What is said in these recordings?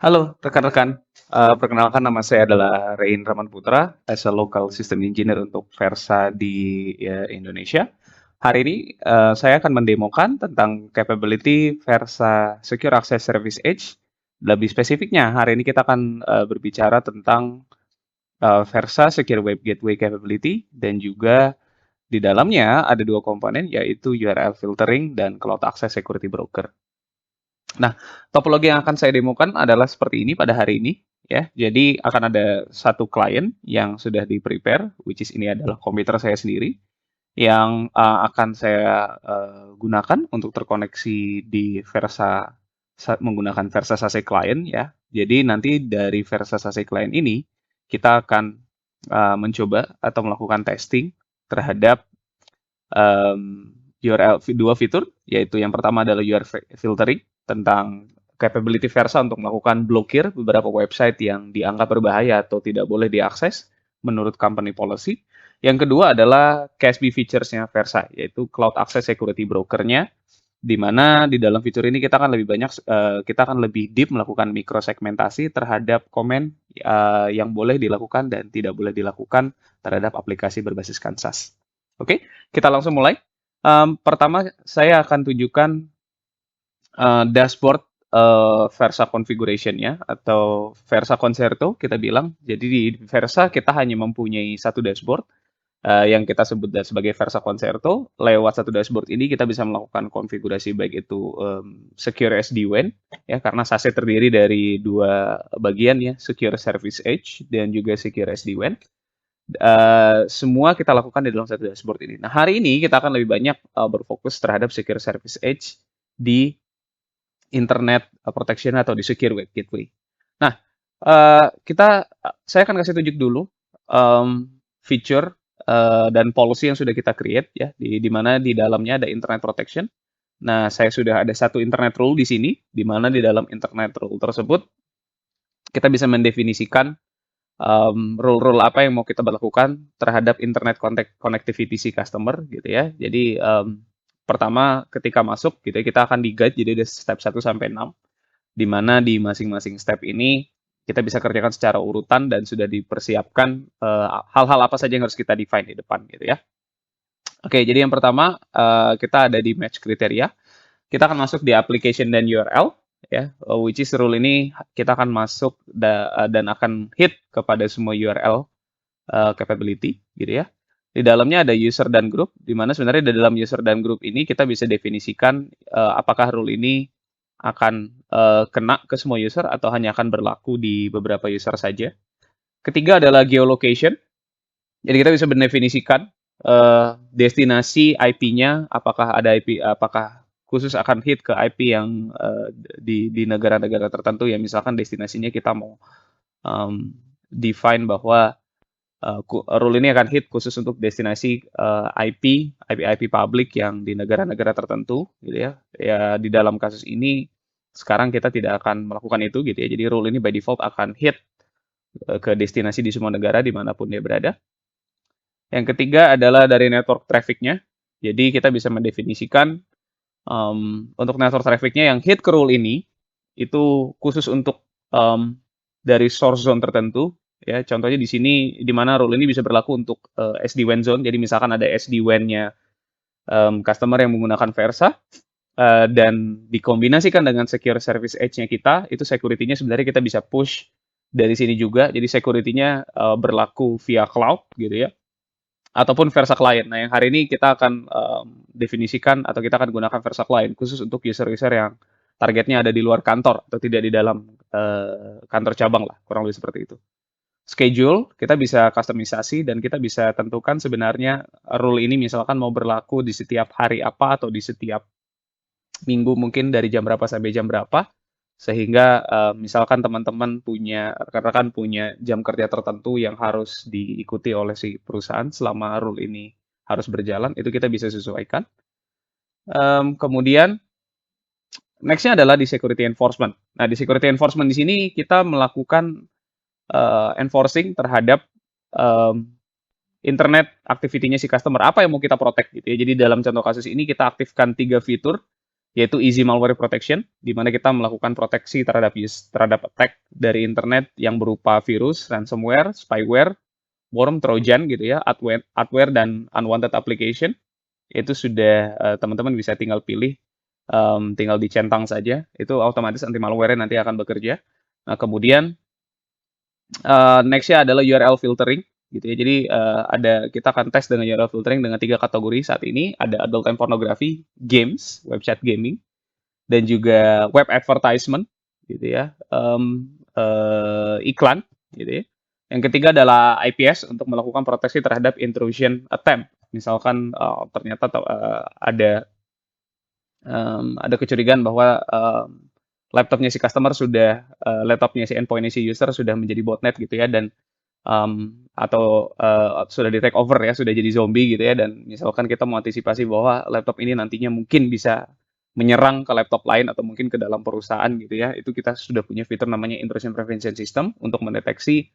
Halo rekan-rekan, perkenalkan nama saya adalah Rein Ramanputra, as a local system engineer untuk Versa di Indonesia. Hari ini saya akan mendemokan tentang capability Versa Secure Access Service Edge. Lebih spesifiknya, hari ini kita akan berbicara tentang Versa Secure Web Gateway Capability dan juga di dalamnya ada dua komponen yaitu URL filtering dan Cloud Access Security Broker. Nah, topologi yang akan saya demokan adalah seperti ini pada hari ini, ya. Jadi akan ada satu klien yang sudah di-prepare, which is ini adalah komputer saya sendiri, yang akan saya gunakan untuk terkoneksi di Versa menggunakan Versa SASE Client, ya. Jadi nanti dari Versa SASE Client ini kita akan mencoba atau melakukan testing terhadap URL dua fitur, yaitu yang pertama adalah URL filtering tentang capability Versa untuk melakukan blokir beberapa website yang dianggap berbahaya atau tidak boleh diakses menurut company policy. Yang kedua adalah CASB features-nya Versa, yaitu Cloud Access Security Broker-nya, di mana di dalam fitur ini kita akan lebih banyak, kita akan lebih deep melakukan mikrosegmentasi terhadap komen yang boleh dilakukan dan tidak boleh dilakukan terhadap aplikasi berbasiskan SaaS. Oke, kita langsung mulai. Pertama, saya akan tunjukkan dashboard Versa configuration-nya atau Versa Concerto kita bilang. Jadi di Versa kita hanya mempunyai satu dashboard yang kita sebut sebagai Versa Concerto. Lewat satu dashboard ini kita bisa melakukan konfigurasi baik itu Secure SD-WAN, ya, karena SASE terdiri dari dua bagian, ya, Secure Service Edge dan juga Secure SD-WAN. Semua kita lakukan di dalam satu dashboard ini. Nah, hari ini kita akan lebih banyak berfokus terhadap Secure Service Edge di internet protection atau di secure web gateway. Nah, saya akan kasih tunjuk dulu feature dan policy yang sudah kita create, ya, di mana di dalamnya ada internet protection. Nah, saya sudah ada satu internet rule di sini, di mana di dalam internet rule tersebut kita bisa mendefinisikan rule-rule apa yang mau kita berlakukan terhadap internet connectivity si customer, gitu ya. Jadi pertama ketika masuk gitu ya, kita akan di-guide jadi ada step 1 sampai 6, di mana di masing-masing step ini kita bisa kerjakan secara urutan dan sudah dipersiapkan hal-hal apa saja yang harus kita define di depan, gitu ya. Oke, jadi yang pertama kita ada di match kriteria. Kita akan masuk di application dan URL, ya, which is rule ini kita akan masuk dan akan hit kepada semua URL capability, gitu ya. Di dalamnya ada user dan group, di mana sebenarnya di dalam user dan group ini kita bisa definisikan apakah rule ini akan kena ke semua user atau hanya akan berlaku di beberapa user saja. Ketiga adalah geolocation. Jadi kita bisa mendefinisikan destinasi IP-nya, apakah ada IP, apakah khusus akan hit ke IP yang di negara-negara tertentu, ya, misalkan destinasinya kita mau define bahwa rule ini akan hit khusus untuk destinasi IP publik yang di negara-negara tertentu, gitu ya. Ya, di dalam kasus ini sekarang kita tidak akan melakukan itu, gitu ya. Jadi rule ini by default akan hit ke destinasi di semua negara dimanapun dia berada. Yang ketiga adalah dari network traffic-nya. Jadi kita bisa mendefinisikan untuk network traffic-nya yang hit ke rule ini itu khusus untuk dari source zone tertentu, ya. Contohnya di sini di mana rule ini bisa berlaku untuk SD-WAN zone. Jadi misalkan ada SD-WAN-nya customer yang menggunakan Versa dan dikombinasikan dengan secure service edge-nya kita, itu security-nya sebenarnya kita bisa push dari sini juga. Jadi security-nya berlaku via cloud, gitu ya, ataupun Versa Client. Nah, yang hari ini kita akan definisikan atau kita akan gunakan Versa Client khusus untuk user-user yang targetnya ada di luar kantor atau tidak di dalam kantor cabang lah, kurang lebih seperti itu. Schedule, kita bisa customisasi dan kita bisa tentukan sebenarnya rule ini misalkan mau berlaku di setiap hari apa atau di setiap minggu mungkin dari jam berapa sampai jam berapa, sehingga misalkan teman-teman punya, rekan-rekan punya jam kerja tertentu yang harus diikuti oleh si perusahaan selama rule ini harus berjalan, itu kita bisa sesuaikan. Kemudian next-nya adalah di security enforcement. Nah, di security enforcement di sini kita melakukan enforcing terhadap internet activity-nya si customer. Apa yang mau kita protect, gitu ya. Jadi dalam contoh kasus ini kita aktifkan 3 fitur yaitu Easy Malware Protection, di mana kita melakukan proteksi terhadap attack dari internet yang berupa virus, ransomware, spyware, worm, trojan gitu ya, adware dan unwanted application. Itu sudah teman-teman bisa tinggal pilih, tinggal dicentang saja, itu otomatis anti malware nanti akan bekerja. Nah, kemudian next-nya adalah URL filtering gitu ya. Jadi kita akan tes dengan URL filtering dengan 3 kategori saat ini, ada adult and pornography, games, website gaming, dan juga web advertisement gitu ya, iklan gitu ya. Yang ketiga adalah IPS untuk melakukan proteksi terhadap intrusion attempt. Misalkan ternyata ada kecurigaan bahwa laptopnya si customer laptopnya si endpointnya si user sudah menjadi botnet gitu ya, dan atau sudah di take over ya, sudah jadi zombie gitu ya, dan misalkan kita mau antisipasi bahwa laptop ini nantinya mungkin bisa menyerang ke laptop lain atau mungkin ke dalam perusahaan gitu ya, itu kita sudah punya fitur namanya intrusion prevention system untuk mendeteksi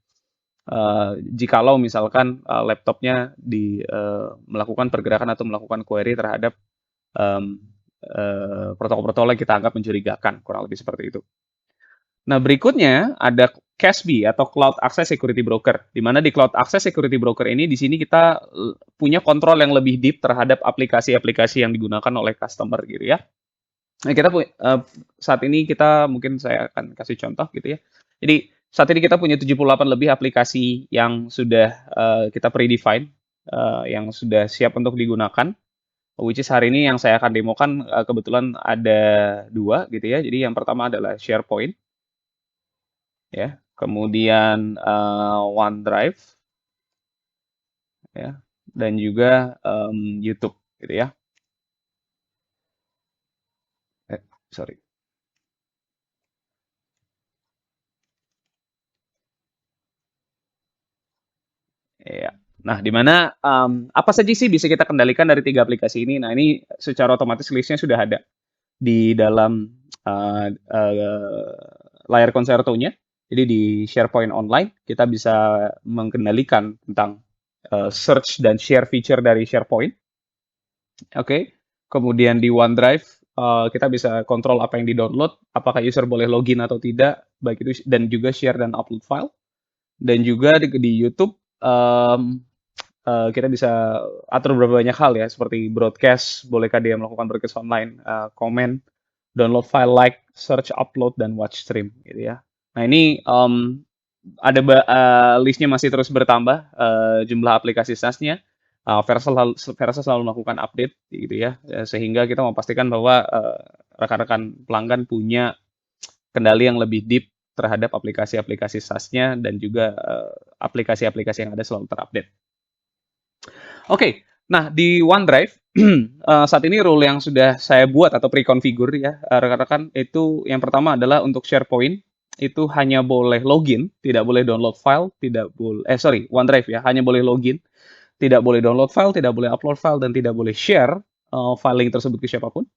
jikalau misalkan laptopnya melakukan pergerakan atau melakukan query terhadap protokol-protokol yang kita anggap mencurigakan, kurang lebih seperti itu. Nah, berikutnya ada CASB atau Cloud Access Security Broker, di mana di Cloud Access Security Broker ini di sini kita punya kontrol yang lebih deep terhadap aplikasi-aplikasi yang digunakan oleh customer gitu ya. Nah, saat ini mungkin saya akan kasih contoh gitu ya. Jadi saat ini kita punya 78 lebih aplikasi yang sudah kita predefine, yang sudah siap untuk digunakan. Which is hari ini yang saya akan demokan kebetulan ada 2 gitu ya. Jadi yang pertama adalah SharePoint, ya. Kemudian OneDrive, ya. Dan juga YouTube, gitu ya. Sorry. Ya. Nah, di mana apa saja sih bisa kita kendalikan dari 3 aplikasi ini? Nah, ini secara otomatis listnya sudah ada di dalam layar konsertonya. Jadi di SharePoint Online kita bisa mengendalikan tentang search dan share feature dari SharePoint. Oke. Kemudian di OneDrive kita bisa kontrol apa yang di-download, apakah user boleh login atau tidak, baik itu dan juga share dan upload file. Dan juga di YouTube kita bisa atur beberapa banyak hal ya, seperti broadcast, bolehkah dia melakukan broadcast online, komen, download file, like, search, upload, dan watch stream gitu ya. Nah, ini listnya masih terus bertambah jumlah aplikasi SaaS-nya. Versa selalu melakukan update gitu ya, sehingga kita memastikan bahwa rekan-rekan pelanggan punya kendali yang lebih deep terhadap aplikasi-aplikasi SaaS-nya dan juga aplikasi-aplikasi yang ada selalu terupdate. Oke, nah di OneDrive saat ini rule yang sudah saya buat atau pre-configure ya rekan-rekan, itu yang pertama adalah untuk SharePoint itu hanya boleh login, tidak boleh download file, OneDrive ya, hanya boleh login, tidak boleh download file, tidak boleh upload file, dan tidak boleh share file link tersebut ke siapapun.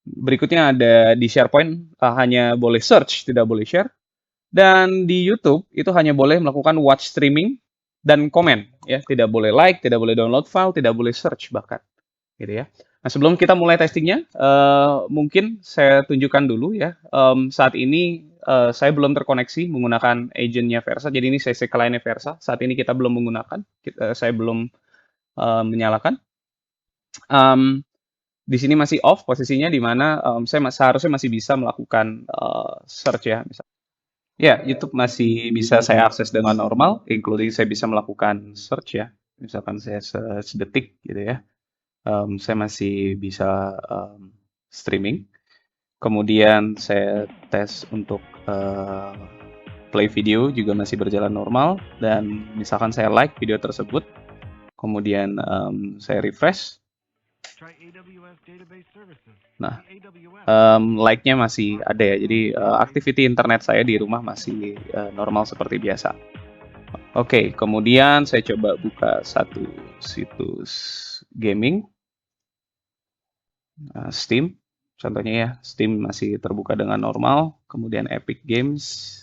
Berikutnya ada di SharePoint hanya boleh search, tidak boleh share. Dan di YouTube itu hanya boleh melakukan watch streaming dan komen ya, tidak boleh like, tidak boleh download file, tidak boleh search bahkan. Gitu ya. Nah, sebelum kita mulai testingnya, mungkin saya tunjukkan dulu ya. Saat ini saya belum terkoneksi menggunakan agentnya Versa, jadi ini CC client Versa. Saat ini kita belum menggunakan, saya belum menyalakan. Di sini masih off posisinya, di mana saya seharusnya masih bisa melakukan search ya. Ya, YouTube masih bisa saya akses dengan normal, including saya bisa melakukan search ya. Misalkan saya sedetik gitu ya. Saya masih bisa streaming. Kemudian saya tes untuk play video juga masih berjalan normal. Dan misalkan saya like video tersebut, kemudian saya refresh. Nah, like-nya masih ada ya. Jadi activity internet saya di rumah masih normal seperti biasa. Oke, kemudian saya coba buka satu situs gaming, Steam. Contohnya ya, Steam masih terbuka dengan normal. Kemudian Epic Games.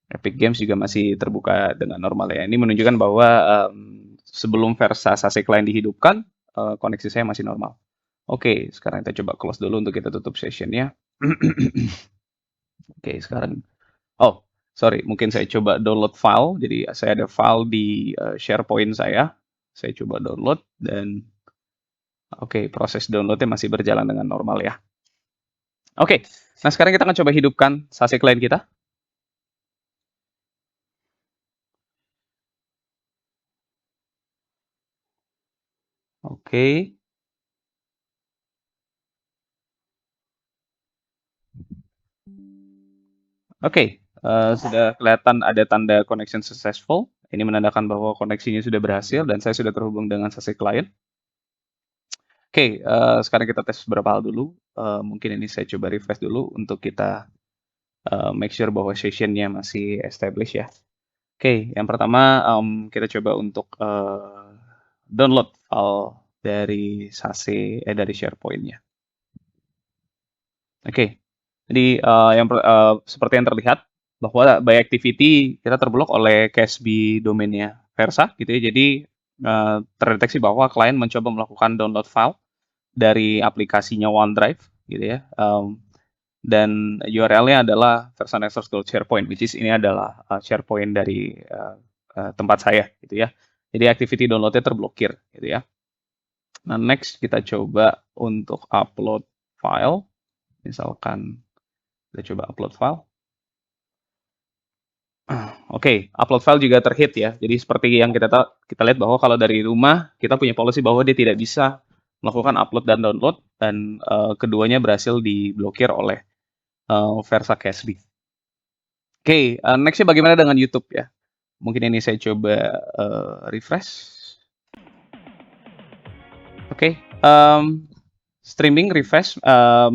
Epic Games juga masih terbuka dengan normal ya. Ini menunjukkan bahwa sebelum Versa SASE Client dihidupkan, koneksi saya masih normal. Oke, sekarang kita coba close dulu untuk kita tutup sessionnya. Oke, sekarang, oh sorry, mungkin saya coba download file. Jadi saya ada file di SharePoint saya. Saya coba download dan oke, proses downloadnya masih berjalan dengan normal ya. Oke, nah sekarang kita akan coba hidupkan SASE client kita. Oke. Oke, sudah kelihatan ada tanda connection successful. Ini menandakan bahwa koneksinya sudah berhasil dan saya sudah terhubung dengan SASE client. Oke, sekarang kita tes beberapa hal dulu. Mungkin ini saya coba refresh dulu untuk kita make sure bahwa sessionnya masih established ya. Oke, yang pertama kita coba untuk download file dari SASE dari SharePoint-nya. Oke, jadi seperti yang terlihat bahwa by activity kita terblok oleh CASB domainnya Versa gitu ya. Jadi terdeteksi bahwa klien mencoba melakukan download file dari aplikasinya OneDrive gitu ya. Dan URL-nya adalah versanextras.sharepoint, which is ini adalah SharePoint dari tempat saya gitu ya. Jadi activity download-nya terblokir gitu ya. Nah, next kita coba untuk upload file. Misalkan kita coba upload file. Oke, upload file juga terhit ya. Jadi seperti yang kita lihat bahwa kalau dari rumah kita punya policy bahwa dia tidak bisa melakukan upload dan download dan keduanya berhasil diblokir oleh Versa CASB. Oke, nextnya bagaimana dengan YouTube ya? Mungkin ini saya coba refresh. Oke, streaming refresh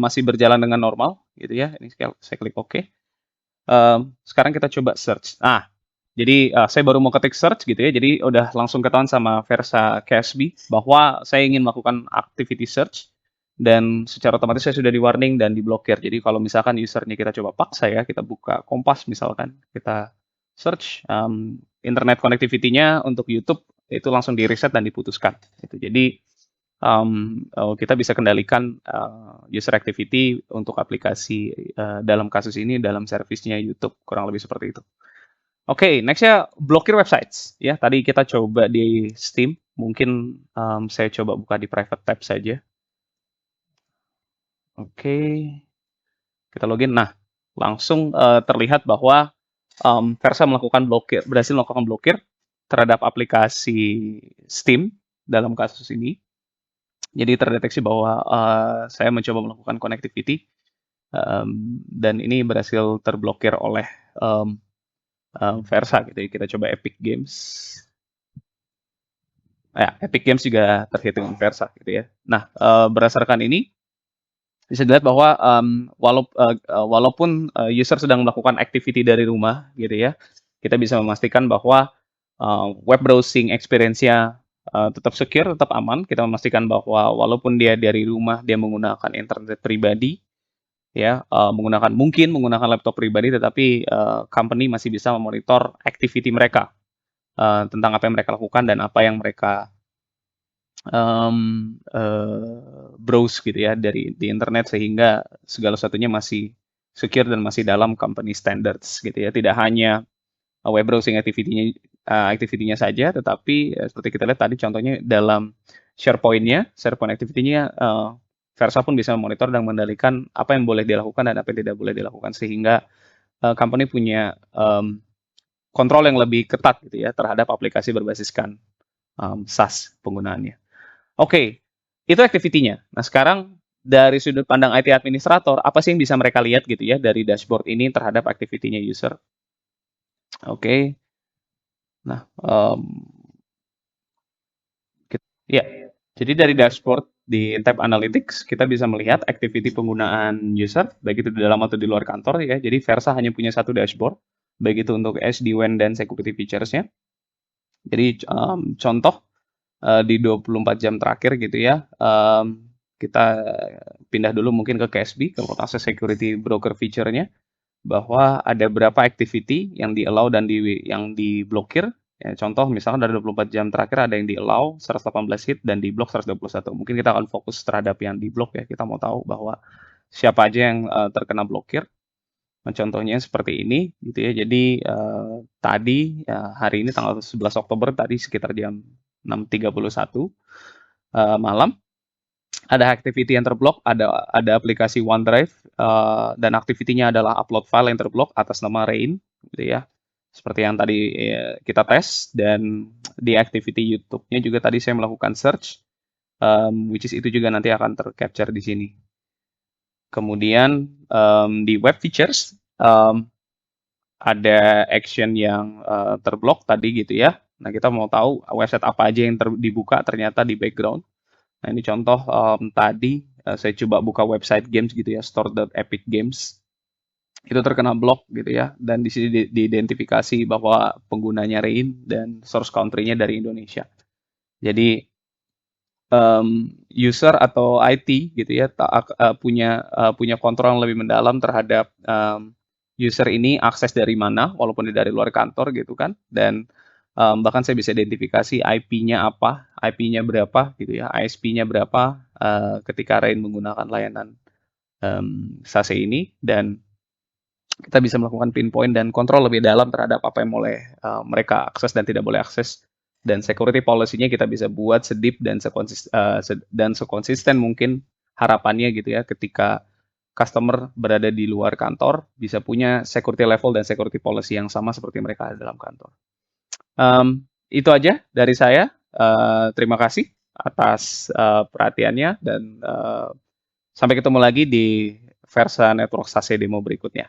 masih berjalan dengan normal gitu ya. Ini saya klik OK. Sekarang kita coba search. Jadi saya baru mau ketik search gitu ya. Jadi udah langsung ketahuan sama Versa CASB bahwa saya ingin melakukan activity search dan secara otomatis saya sudah di warning dan diblokir. Jadi kalau misalkan usernya kita coba paksa ya, kita buka Kompas misalkan, kita search internet connectivity-nya untuk YouTube itu langsung di reset dan diputuskan. Gitu. Jadi kita bisa kendalikan user activity untuk aplikasi dalam kasus ini dalam servisnya YouTube, kurang lebih seperti itu. Oke, nextnya blokir websites ya. Tadi kita coba di Steam, mungkin saya coba buka di private tab saja. Oke, kita login. Nah, langsung terlihat bahwa Versa berhasil melakukan blokir terhadap aplikasi Steam dalam kasus ini. Jadi terdeteksi bahwa saya mencoba melakukan connectivity dan ini berhasil terblokir oleh Versa gitu. Kita coba Epic Games. Ya, Epic Games juga terhit dengan Versa gitu ya. Nah, berdasarkan ini bisa dilihat bahwa walaupun user sedang melakukan activity dari rumah gitu ya, kita bisa memastikan bahwa web browsing experience-nya tetap secure, tetap aman. Kita memastikan bahwa walaupun dia dari rumah, dia menggunakan internet pribadi, ya, mungkin menggunakan laptop pribadi, tetapi company masih bisa memonitor activity mereka tentang apa yang mereka lakukan dan apa yang mereka browse gitu ya di internet, sehingga segala sesuatunya masih secure dan masih dalam company standards gitu ya. Tidak hanya web browsing activity-nya saja, tetapi seperti kita lihat tadi contohnya dalam SharePoint activity-nya Versa pun bisa memonitor dan mengendalikan apa yang boleh dilakukan dan apa yang tidak boleh dilakukan, sehingga company punya kontrol yang lebih ketat gitu ya terhadap aplikasi berbasiskan SaaS penggunaannya. Oke, itu activity-nya. Nah, sekarang dari sudut pandang IT administrator, apa sih yang bisa mereka lihat gitu ya dari dashboard ini terhadap activity-nya user? Oke. Nah, ya. Jadi dari dashboard di tab Analytics, kita bisa melihat activity penggunaan user, baik itu di dalam atau di luar kantor ya. Jadi Versa hanya punya satu dashboard, baik itu untuk SD-WAN dan security features-nya. Jadi contoh di 24 jam terakhir gitu ya, kita pindah dulu mungkin ke CASB, ke Access Security Broker feature-nya, bahwa ada berapa activity yang di-allow dan yang diblokir Ya, contoh misalkan dari 24 jam terakhir ada yang di-allow 118 hit dan di-block 121. Mungkin kita akan fokus terhadap yang di-block ya. Kita mau tahu bahwa siapa aja yang terkena blokir. Nah, contohnya seperti ini gitu ya. Jadi tadi ya, hari ini tanggal 11 Oktober tadi sekitar jam 6.31 malam ada activity yang terblok, ada aplikasi OneDrive dan activity-nya adalah upload file yang terblok atas nama Rain gitu ya. Seperti yang tadi kita tes dan di activity YouTube-nya juga tadi saya melakukan search which is itu juga nanti akan tercapture di sini. Kemudian di web features ada action yang terblok tadi gitu ya. Nah, kita mau tahu website apa aja yang dibuka ternyata di background. Nah, ini contoh tadi saya coba buka website games gitu ya, store.epic games. Itu terkena blok gitu ya, dan di sini diidentifikasi bahwa penggunanya Rain dan source country-nya dari Indonesia. Jadi user atau IT gitu ya punya kontrol yang lebih mendalam terhadap user ini akses dari mana, walaupun dari luar kantor gitu kan, dan bahkan saya bisa identifikasi IP-nya apa, IP-nya berapa gitu ya, ISP-nya berapa ketika Rain menggunakan layanan SASE ini, dan kita bisa melakukan pinpoint dan kontrol lebih dalam terhadap apa yang boleh mereka akses dan tidak boleh akses. Dan security policy-nya kita bisa buat sedip dan sekonsisten mungkin harapannya gitu ya, ketika customer berada di luar kantor bisa punya security level dan security policy yang sama seperti mereka ada dalam kantor. Itu aja dari saya. Terima kasih atas perhatiannya dan sampai ketemu lagi di Versa Network SASE demo berikutnya.